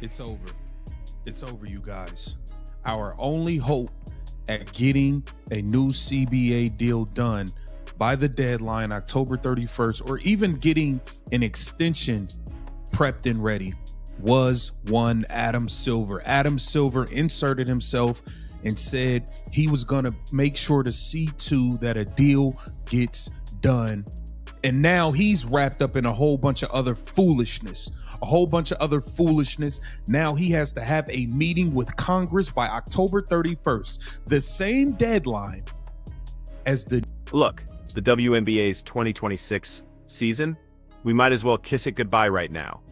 It's over. It's over, you guys. Our only hope at getting a new CBA deal done by the deadline, October 31st, or even getting an extension prepped and ready, was one Adam Silver. Adam Silver inserted himself and said he was going to make sure to see to that a deal gets done. And now he's wrapped up in a whole bunch of other foolishness. Now he has to have a meeting with Congress by October 31st, the same deadline as the... Look, the WNBA's 2026 season, we might as well kiss it goodbye right now.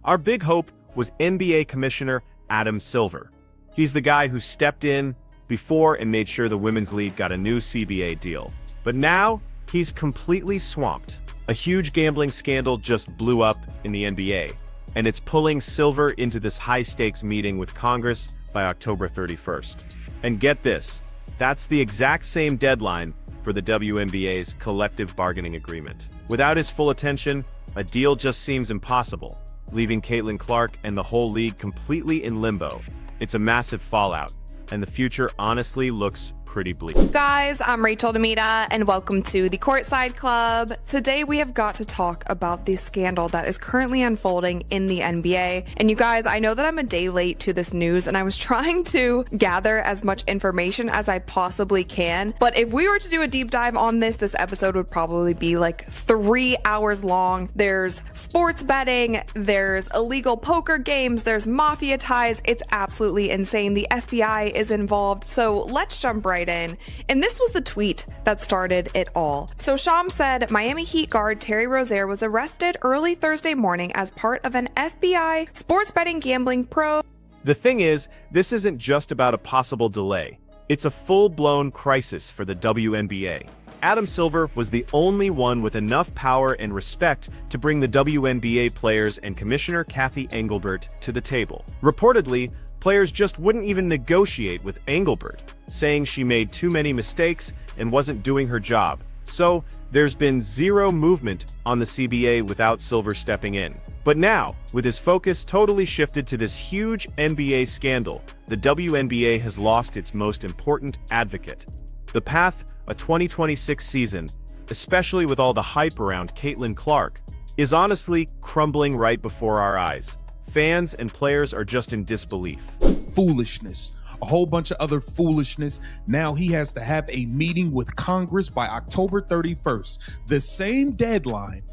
Our big hope was NBA Commissioner Adam Silver. He's the guy who stepped in before and made sure the Women's League got a new CBA deal. But now, he's completely swamped. A huge gambling scandal just blew up in the NBA, and it's pulling Silver into this high-stakes meeting with Congress by October 31st. And get this, that's the exact same deadline for the WNBA's collective bargaining agreement. Without his full attention, a deal just seems impossible, leaving Caitlin Clark and the whole league completely in limbo. It's a massive fallout, and the future honestly looks pretty bleak. Guys, I'm Rachel Demita, and welcome to the Courtside Club. Today we have got to talk about the scandal that is currently unfolding in the NBA. And you guys, I know that I'm a day late to this news, and I was trying to gather as much information as I possibly can. But if we were to do a deep dive on this episode would probably be like 3 hours long. There's sports betting, there's illegal poker games, there's mafia ties. It's absolutely insane. The FBI is involved. So let's jump right in. And this was the tweet that started it all. So Shams said, Miami Heat guard Terry Rozier was arrested early Thursday morning as part of an FBI sports betting gambling probe. The thing is, this isn't just about a possible delay. It's a full-blown crisis for the WNBA. Adam Silver was the only one with enough power and respect to bring the WNBA players and Commissioner Cathy Engelbert to the table. Reportedly, players just wouldn't even negotiate with Engelbert, saying she made too many mistakes and wasn't doing her job. So, there's been zero movement on the CBA without Silver stepping in. But now, with his focus totally shifted to this huge NBA scandal, the WNBA has lost its most important advocate. The path a 2026 season, especially with all the hype around Caitlin Clark, is honestly crumbling right before our eyes. Fans and players are just in disbelief. Foolishness. A whole bunch of other foolishness. Now he has to have a meeting with Congress by October 31st, the same deadline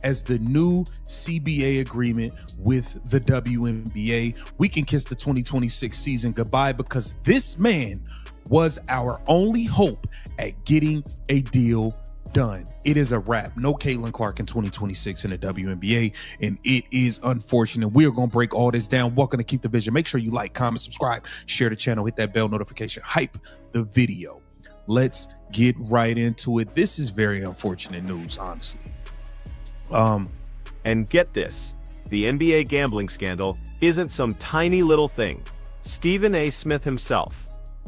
as the new CBA agreement with the WNBA. We can kiss the 2026 season goodbye because this man was our only hope at getting a deal done. It is a wrap. No Caitlin Clark in 2026 in the WNBA, and it is unfortunate. We are going to break all this down. Welcome to Keep the Vision. Make sure you like, comment, subscribe, share the channel, hit that bell notification, hype the video. Let's get right into it. This is very unfortunate news, honestly. And get this, the NBA gambling scandal isn't some tiny little thing. Stephen A. Smith himself,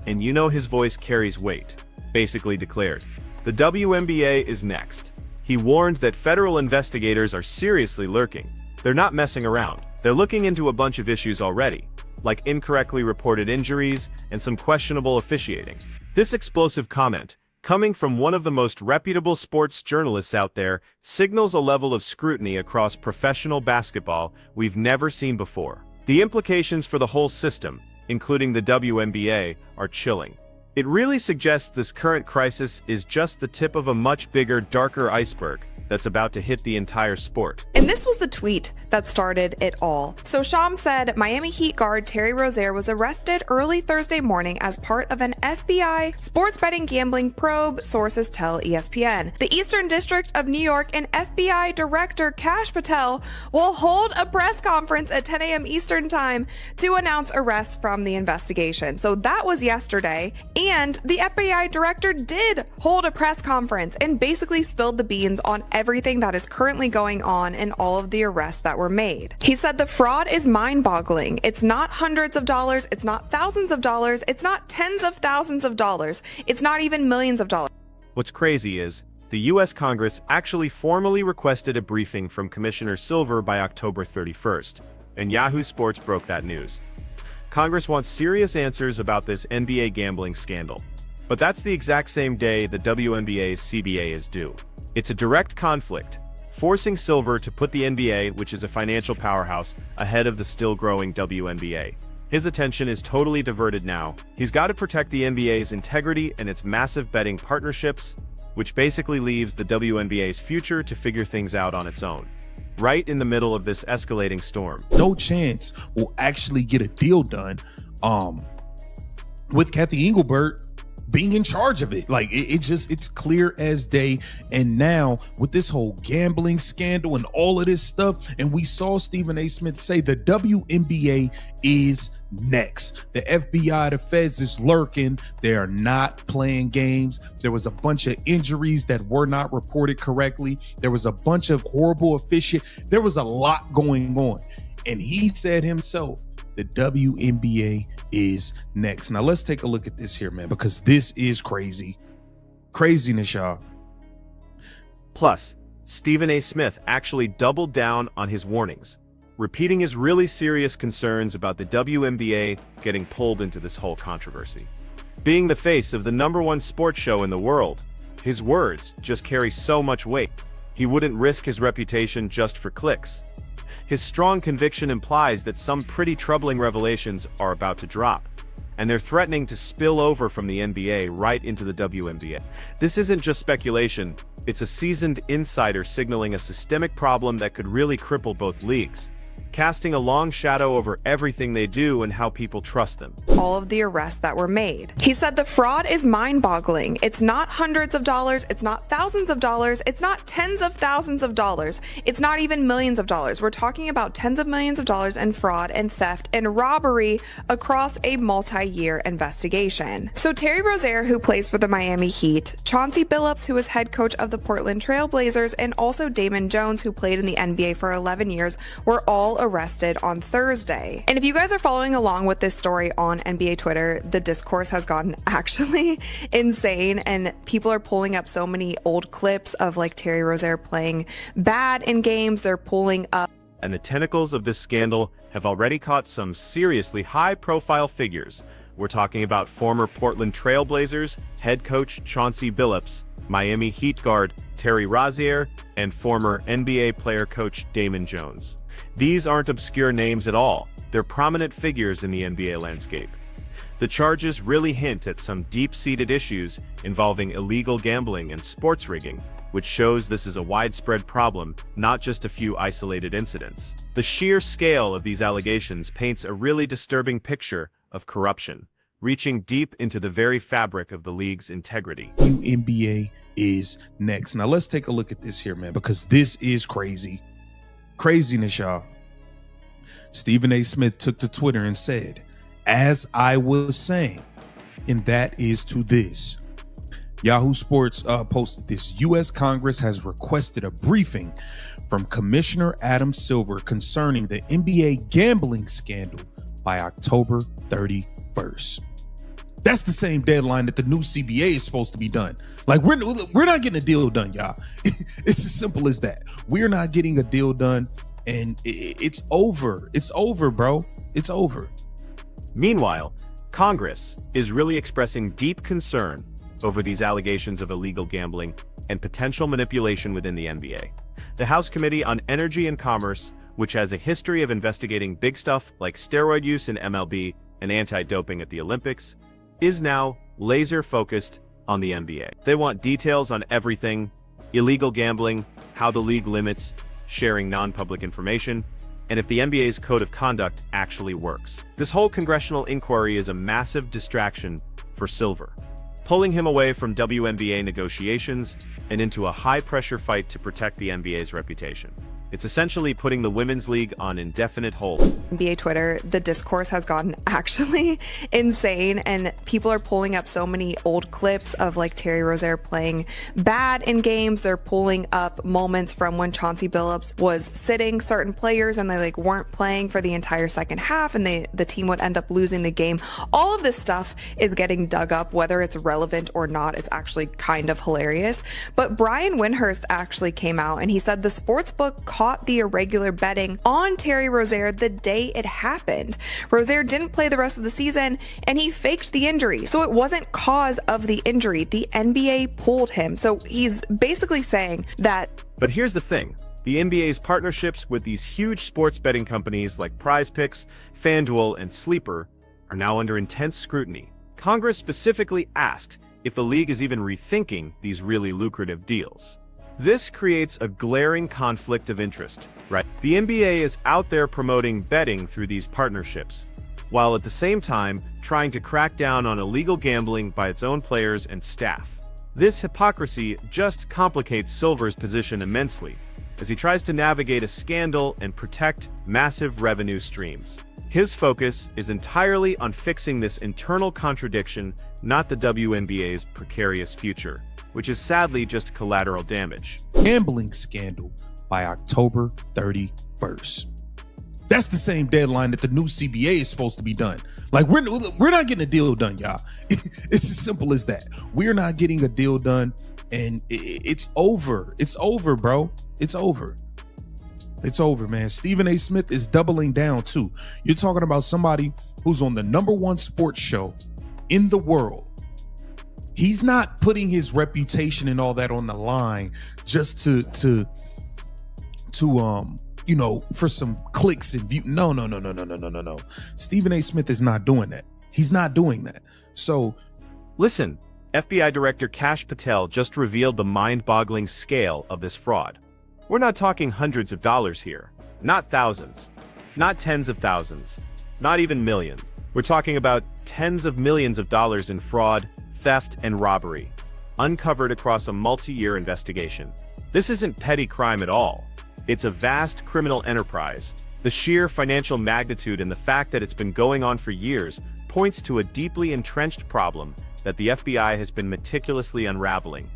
and you know his voice carries weight, basically declared, the WNBA is next. He warned that federal investigators are seriously lurking. They're not messing around. They're looking into a bunch of issues already, like incorrectly reported injuries and some questionable officiating. This explosive comment, coming from one of the most reputable sports journalists out there, signals a level of scrutiny across professional basketball we've never seen before. The implications for the whole system, including the WNBA, are chilling. It really suggests this current crisis is just the tip of a much bigger, darker iceberg that's about to hit the entire sport. And this was the tweet that started it all. So Shams said, Miami Heat guard Terry Rozier was arrested early Thursday morning as part of an FBI sports betting gambling probe, sources tell ESPN. The Eastern District of New York and FBI Director Kash Patel will hold a press conference at 10 a.m. Eastern Time to announce arrests from the investigation. So that was yesterday, and the FBI Director did hold a press conference and basically spilled the beans on everything that is currently going on and all of the arrests that were made. He said the fraud is mind-boggling. It's not hundreds of dollars, it's not thousands of dollars, it's not tens of thousands of dollars, it's not even millions of dollars. What's crazy is, the U.S. Congress actually formally requested a briefing from Commissioner Silver by October 31st. and Yahoo Sports broke that news. Congress wants serious answers about this NBA gambling scandal. But that's the exact same day the WNBA's CBA is due. It's a direct conflict, forcing Silver to put the NBA, which is a financial powerhouse, ahead of the still-growing WNBA. His attention is totally diverted now. He's got to protect the NBA's integrity and its massive betting partnerships, which basically leaves the WNBA's future to figure things out on its own. Right in the middle of this escalating storm. No chance we'll actually get a deal done with Kathy Engelbert being in charge of it. Like it's clear as day. And now with this whole gambling scandal and all of this stuff, and we saw Stephen A. Smith say the WNBA is next. The FBI, the feds is lurking. They are not playing games. There was a bunch of injuries that were not reported correctly. There was a bunch of horrible officiating. There was a lot going on. And he said himself, the WNBA is next. Now let's take a look at this here, man, because this is crazy. Craziness, y'all. Plus, Stephen A. Smith actually doubled down on his warnings, repeating his really serious concerns about the WNBA getting pulled into this whole controversy. Being the face of the #1 sports show in the world, his words just carry so much weight. He wouldn't risk his reputation just for clicks. His strong conviction implies that some pretty troubling revelations are about to drop, and they're threatening to spill over from the NBA right into the WNBA. This isn't just speculation, it's a seasoned insider signaling a systemic problem that could really cripple both leagues, casting a long shadow over everything they do and how people trust them. All of the arrests that were made. He said the fraud is mind-boggling. It's not hundreds of dollars, it's not thousands of dollars, it's not tens of thousands of dollars, it's not even millions of dollars. We're talking about tens of millions of dollars in fraud and theft and robbery across a multi-year investigation. So Terry Rozier, who plays for the Miami Heat, Chauncey Billups, who is head coach of the Portland Trail Blazers, and also Damon Jones, who played in the NBA for 11 years, were all arrested on Thursday. And if you guys are following along with this story on NBA Twitter, the discourse has gotten actually insane, and people are pulling up so many old clips of like Terry Rozier playing bad in games. They're pulling up. And the tentacles of this scandal have already caught some seriously high-profile figures. We're talking about former Portland Trail Blazers head coach Chauncey Billups, Miami Heat guard Terry Rozier, and former NBA player coach Damon Jones. These aren't obscure names at all. They're prominent figures in the NBA landscape. The charges really hint at some deep-seated issues involving illegal gambling and sports rigging, which shows this is a widespread problem, not just a few isolated incidents. The sheer scale of these allegations paints a really disturbing picture of corruption, reaching deep into the very fabric of the league's integrity. WNBA is next. Now let's take a look at this here, man, because this is crazy. Craziness, y'all. Stephen A. Smith took to Twitter and said, as I was saying, and that is to this. Yahoo Sports posted this. U.S. Congress has requested a briefing from Commissioner Adam Silver concerning the NBA gambling scandal by October 31st. That's the same deadline that the new CBA is supposed to be done. Like we're not getting a deal done, y'all. It's as simple as that. We're not getting a deal done, and it's over. It's over, bro. It's over. Meanwhile, Congress is really expressing deep concern over these allegations of illegal gambling and potential manipulation within the NBA. The House Committee on Energy and Commerce, which has a history of investigating big stuff like steroid use in MLB and anti-doping at the Olympics, is now laser-focused on the NBA. They want details on everything: illegal gambling, how the league limits sharing non-public information, and if the NBA's code of conduct actually works. This whole congressional inquiry is a massive distraction for Silver, pulling him away from WNBA negotiations and into a high-pressure fight to protect the NBA's reputation. It's essentially putting the Women's League on indefinite hold. NBA Twitter, the discourse has gotten actually insane, and people are pulling up so many old clips of like Terry Rozier playing bad in games. They're pulling up moments from when Chauncey Billups was sitting certain players and they like weren't playing for the entire second half, and the team would end up losing the game. All of this stuff is getting dug up, whether it's relevant or not. It's actually kind of hilarious. But Brian Windhurst actually came out and he said the sportsbook caught the irregular betting on Terry Rozier the day it happened. Rozier didn't play the rest of the season, and he faked the injury. So it wasn't cause of the injury. The NBA pulled him. So he's basically saying that. But here's the thing. The NBA's partnerships with these huge sports betting companies like PrizePicks, FanDuel, and Sleeper are now under intense scrutiny. Congress specifically asked if the league is even rethinking these really lucrative deals. This creates a glaring conflict of interest, right? The NBA is out there promoting betting through these partnerships, while at the same time trying to crack down on illegal gambling by its own players and staff. This hypocrisy just complicates Silver's position immensely, as he tries to navigate a scandal and protect massive revenue streams. His focus is entirely on fixing this internal contradiction, not the WNBA's precarious future, which is sadly just collateral damage. Gambling scandal by October 31st. That's the same deadline that the new CBA is supposed to be done. Like, we're not getting a deal done, y'all. It's as simple as that. We're not getting a deal done, and it's over. It's over, bro. It's over. It's over, man. Stephen A. Smith is doubling down too. You're talking about somebody who's on the #1 sports show in the world. He's not putting his reputation and all that on the line just to you know, for some clicks and view. No. Stephen A. Smith is not doing that. He's not doing that. So listen, FBI Director Kash Patel just revealed the mind-boggling scale of this fraud. We're not talking hundreds of dollars here, not thousands, not tens of thousands, not even millions. We're talking about tens of millions of dollars in fraud, theft, and robbery, uncovered across a multi-year investigation. This isn't petty crime at all. It's a vast criminal enterprise. The sheer financial magnitude and the fact that it's been going on for years points to a deeply entrenched problem that the FBI has been meticulously unraveling.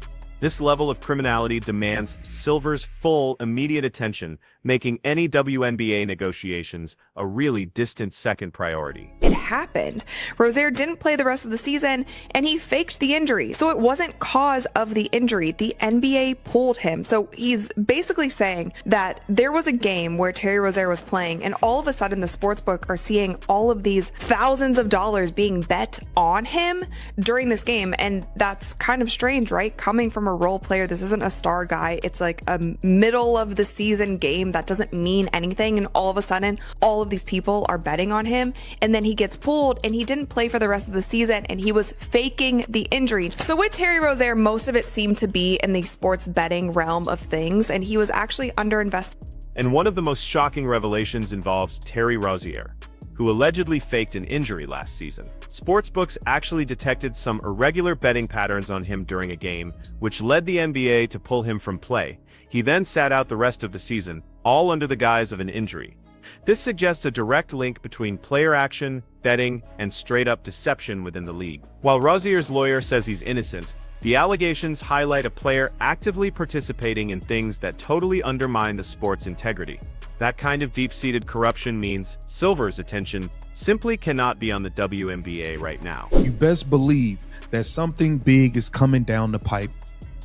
This level of criminality demands Silver's full, immediate attention, making any WNBA negotiations a really distant second priority. It happened. Rozier didn't play the rest of the season, and he faked the injury. So it wasn't cause of the injury. The NBA pulled him. So he's basically saying that there was a game where Terry Rozier was playing, and all of a sudden the sportsbook are seeing all of these thousands of dollars being bet on him during this game. And that's kind of strange, right? Coming from a role player, this isn't a star guy. It's like a middle of the season game that doesn't mean anything. And all of a sudden, all of these people are betting on him. And then he gets pulled and he didn't play for the rest of the season, and he was faking the injury. So with Terry Rozier, most of it seemed to be in the sports betting realm of things, and he was actually underinvested. And one of the most shocking revelations involves Terry Rozier, who allegedly faked an injury last season. Sportsbooks actually detected some irregular betting patterns on him during a game, which led the NBA to pull him from play. He then sat out the rest of the season, all under the guise of an injury. This suggests a direct link between player action, betting, and straight-up deception within the league. While Rozier's lawyer says he's innocent, the allegations highlight a player actively participating in things that totally undermine the sport's integrity. That kind of deep-seated corruption means Silver's attention simply cannot be on the WNBA right now. You best believe that something big is coming down the pipe,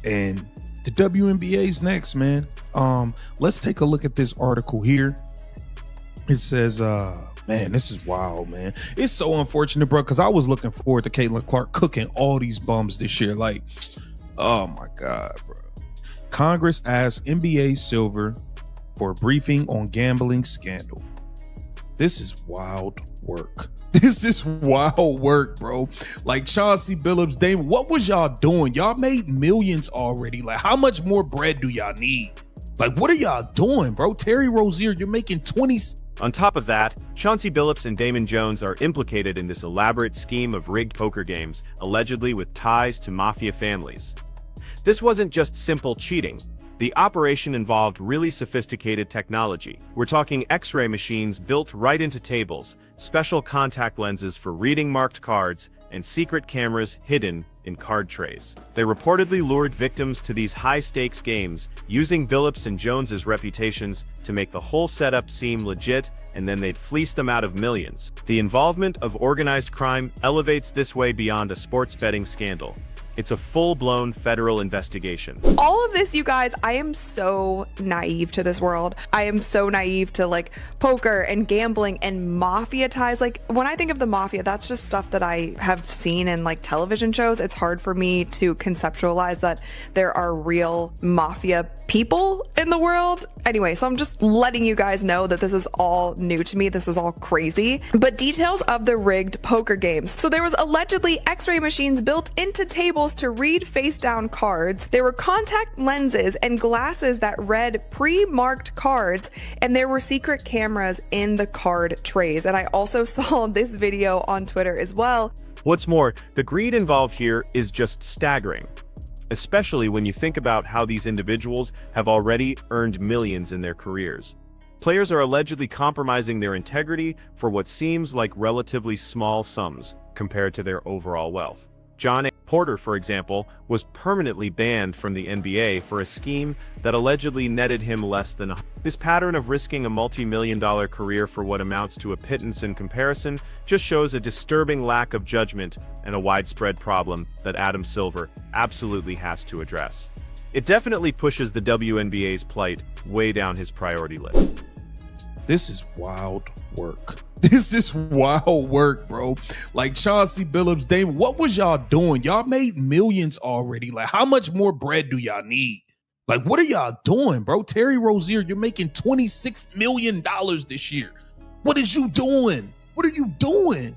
and the WNBA's next, man. Let's take a look at this article here. It says, man, this is wild, man. It's so unfortunate, bro, because I was looking forward to Caitlin Clark cooking all these bums this year. Like, oh my God, bro. Congress asked NBA Silver for a briefing on gambling scandal. This is wild work. This is wild work, bro. Like Chauncey Billups, Damon, what was y'all doing? Y'all made millions already. Like, how much more bread do y'all need? Like, what are y'all doing, bro? Terry Rozier, you're making 20. On top of that, Chauncey Billups and Damon Jones are implicated in this elaborate scheme of rigged poker games, allegedly with ties to mafia families. This wasn't just simple cheating. The operation involved really sophisticated technology. We're talking X-ray machines built right into tables, special contact lenses for reading marked cards, and secret cameras hidden in card trays. They reportedly lured victims to these high-stakes games, using Billups and Jones's reputations to make the whole setup seem legit, and then they'd fleece them out of millions. The involvement of organized crime elevates this way beyond a sports betting scandal. It's a full-blown federal investigation. All of this, you guys, I am so naive to this world. I am so naive to like poker and gambling and mafia ties. Like when I think of the mafia, that's just stuff that I have seen in like television shows. It's hard for me to conceptualize that there are real mafia people in the world. Anyway, so I'm just letting you guys know that this is all new to me. This is all crazy. But details of the rigged poker games. So there was allegedly x-ray machines built into tables to read face down cards. There were contact lenses and glasses that read pre-marked cards, and there were secret cameras in the card trays. And I also saw this video on Twitter as well. What's more, the greed involved here is just staggering, especially when you think about how these individuals have already earned millions in their careers. Players are allegedly compromising their integrity for what seems like relatively small sums compared to their overall wealth. John A. Porter, for example, was permanently banned from the NBA for a scheme that allegedly netted him less than This pattern of risking a multi-million-dollar career for what amounts to a pittance in comparison just shows a disturbing lack of judgment and a widespread problem that Adam Silver absolutely has to address. It definitely pushes the WNBA's plight way down his priority list. This is wild work. This is wild work, bro. Like Chauncey Billups, Damon, what was y'all doing? Y'all made millions already. Like, how much more bread do y'all need? Like, what are y'all doing, bro? Terry Rozier, you're making $26 million this year. What is you doing? What are you doing?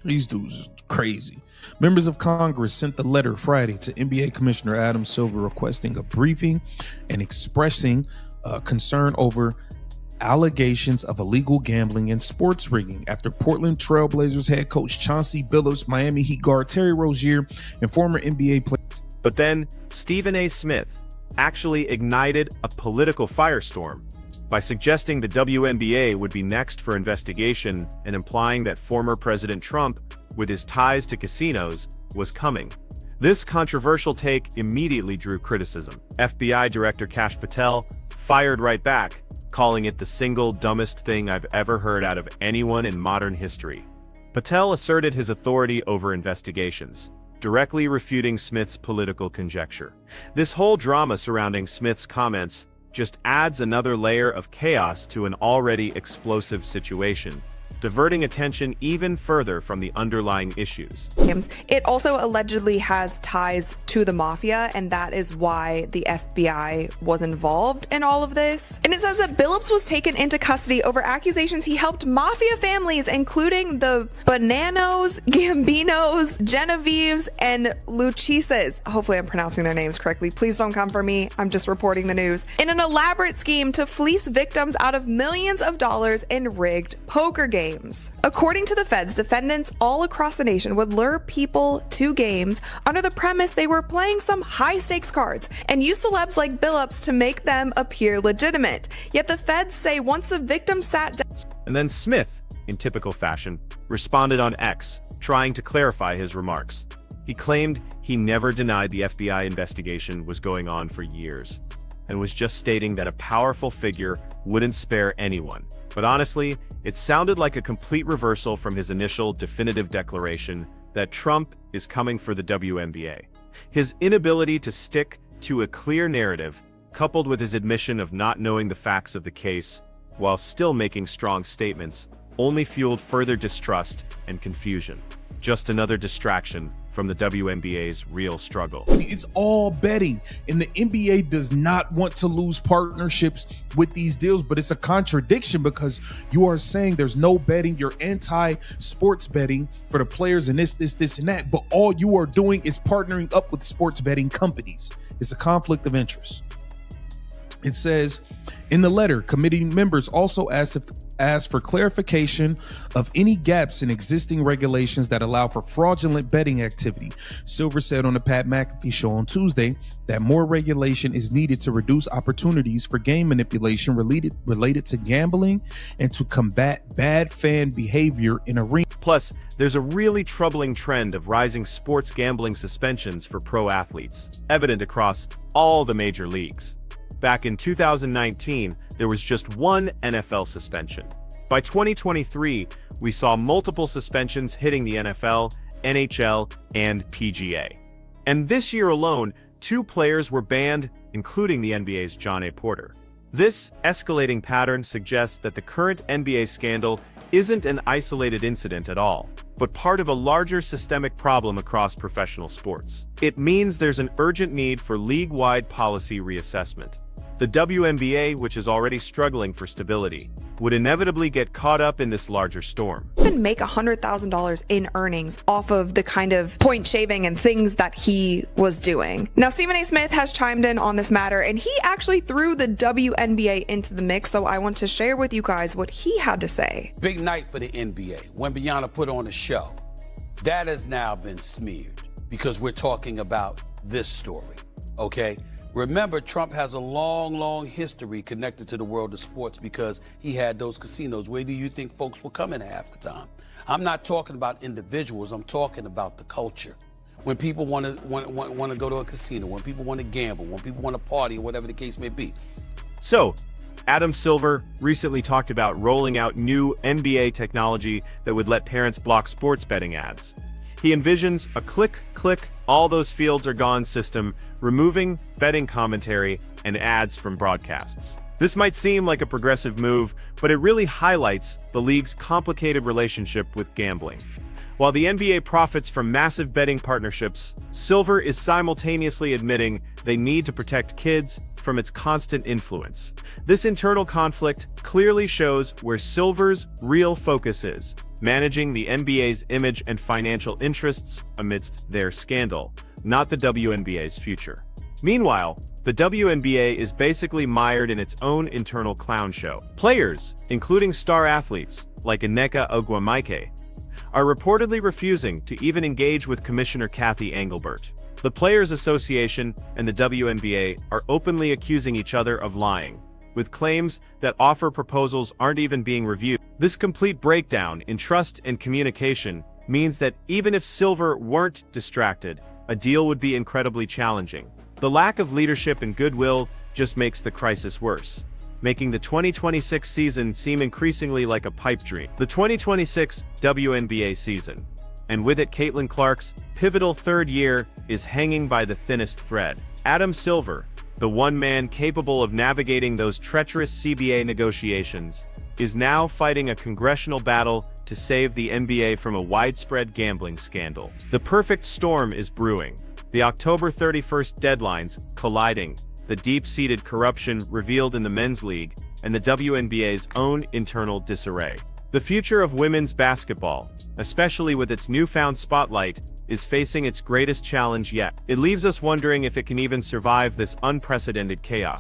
These dudes are crazy. Members of Congress sent the letter Friday to NBA Commissioner Adam Silver requesting a briefing and expressing concern over allegations of illegal gambling and sports rigging after Portland Trail Blazers head coach Chauncey Billups, Miami Heat guard Terry Rozier, and former NBA player. But then Stephen A. Smith actually ignited a political firestorm by suggesting the WNBA would be next for investigation and implying that former President Trump, with his ties to casinos, was coming. This controversial take immediately drew criticism. FBI Director Kash Patel fired right back, calling it the single dumbest thing I've ever heard out of anyone in modern history. Patel asserted his authority over investigations, directly refuting Smith's political conjecture. This whole drama surrounding Smith's comments just adds another layer of chaos to an already explosive situation, diverting attention even further from the underlying issues. It also allegedly has ties to the mafia, and that is why the FBI was involved in all of this. And it says that Billups was taken into custody over accusations he helped mafia families, including the Bonanos, Gambinos, Genevieves, and Lucises. Hopefully I'm pronouncing their names correctly. Please don't come for me. I'm just reporting the news. In an elaborate scheme to fleece victims out of millions of dollars in rigged poker games. According to the feds, defendants all across the nation would lure people to games under the premise they were playing some high-stakes cards and use celebs like Billups to make them appear legitimate. Yet the feds say once the victim sat down... And then Smith, in typical fashion, responded on X, trying to clarify his remarks. He claimed he never denied the FBI investigation was going on for years, and was just stating that a powerful figure wouldn't spare anyone. But honestly, it sounded like a complete reversal from his initial definitive declaration that Trump is coming for the WNBA. His inability to stick to a clear narrative, coupled with his admission of not knowing the facts of the case, while still making strong statements, only fueled further distrust and confusion. Just another distraction from the WNBA's real struggle. It's all betting, and the NBA does not want to lose partnerships with these deals, but it's a contradiction because you are saying there's no betting, you're anti-sports betting for the players and this, and that, but all you are doing is partnering up with sports betting companies. It's a conflict of interest. It says, in the letter, committee members also asked for clarification of any gaps in existing regulations that allow for fraudulent betting activity. Silver said on the Pat McAfee show on Tuesday that more regulation is needed to reduce opportunities for game manipulation related to gambling and to combat bad fan behavior in arenas. Plus, there's a really troubling trend of rising sports gambling suspensions for pro athletes, evident across all the major leagues. Back in 2019, there was just one NFL suspension. By 2023, we saw multiple suspensions hitting the NFL NHL and PGA. And this year alone, 2 players were banned, including the NBA's John A. Porter. This escalating pattern suggests that the current NBA scandal isn't an isolated incident at all, but part of a larger systemic problem across professional sports. It means there's an urgent need for league-wide policy reassessment. The WNBA, which is already struggling for stability, would inevitably get caught up in this larger storm. Even make $100,000 in earnings off of the kind of point shaving and things that he was doing. Now, Stephen A. Smith has chimed in on this matter, and he actually threw the WNBA into the mix, so I want to share with you guys what he had to say. Big night for the NBA. When Beyonce put on a show, that has now been smeared because we're talking about this story, okay? Remember, Trump has a long history connected to the world of sports because he had those casinos. Where do you think folks were coming half the time? I'm not talking about individuals. I'm talking about the culture. When people want to go to a casino, when people want to gamble, when people want to party, or whatever the case may be. So, Adam Silver recently talked about rolling out new NBA technology that would let parents block sports betting ads. He envisions a click, all those fields are gone system, removing betting commentary and ads from broadcasts. This might seem like a progressive move, but it really highlights the league's complicated relationship with gambling. While the NBA profits from massive betting partnerships, Silver is simultaneously admitting they need to protect kids from its constant influence. This internal conflict clearly shows where Silver's real focus is: managing the NBA's image and financial interests amidst their scandal, not the WNBA's future. Meanwhile, the WNBA is basically mired in its own internal clown show. Players, including star athletes like Nneka Ogwumike, are reportedly refusing to even engage with Commissioner Kathy Engelbert. The Players Association and the WNBA are openly accusing each other of lying, with claims that offer proposals aren't even being reviewed. This complete breakdown in trust and communication means that even if Silver weren't distracted, a deal would be incredibly challenging. The lack of leadership and goodwill just makes the crisis worse, making the 2026 season seem increasingly like a pipe dream. The 2026 WNBA season, and with it Caitlin Clark's pivotal third year, is hanging by the thinnest thread. Adam Silver, the one man capable of navigating those treacherous CBA negotiations, is now fighting a congressional battle to save the NBA from a widespread gambling scandal. The perfect storm is brewing. The October 31st deadlines colliding, the deep-seated corruption revealed in the men's league, and the WNBA's own internal disarray. The future of women's basketball, especially with its newfound spotlight, is facing its greatest challenge yet. It leaves us wondering if it can even survive this unprecedented chaos.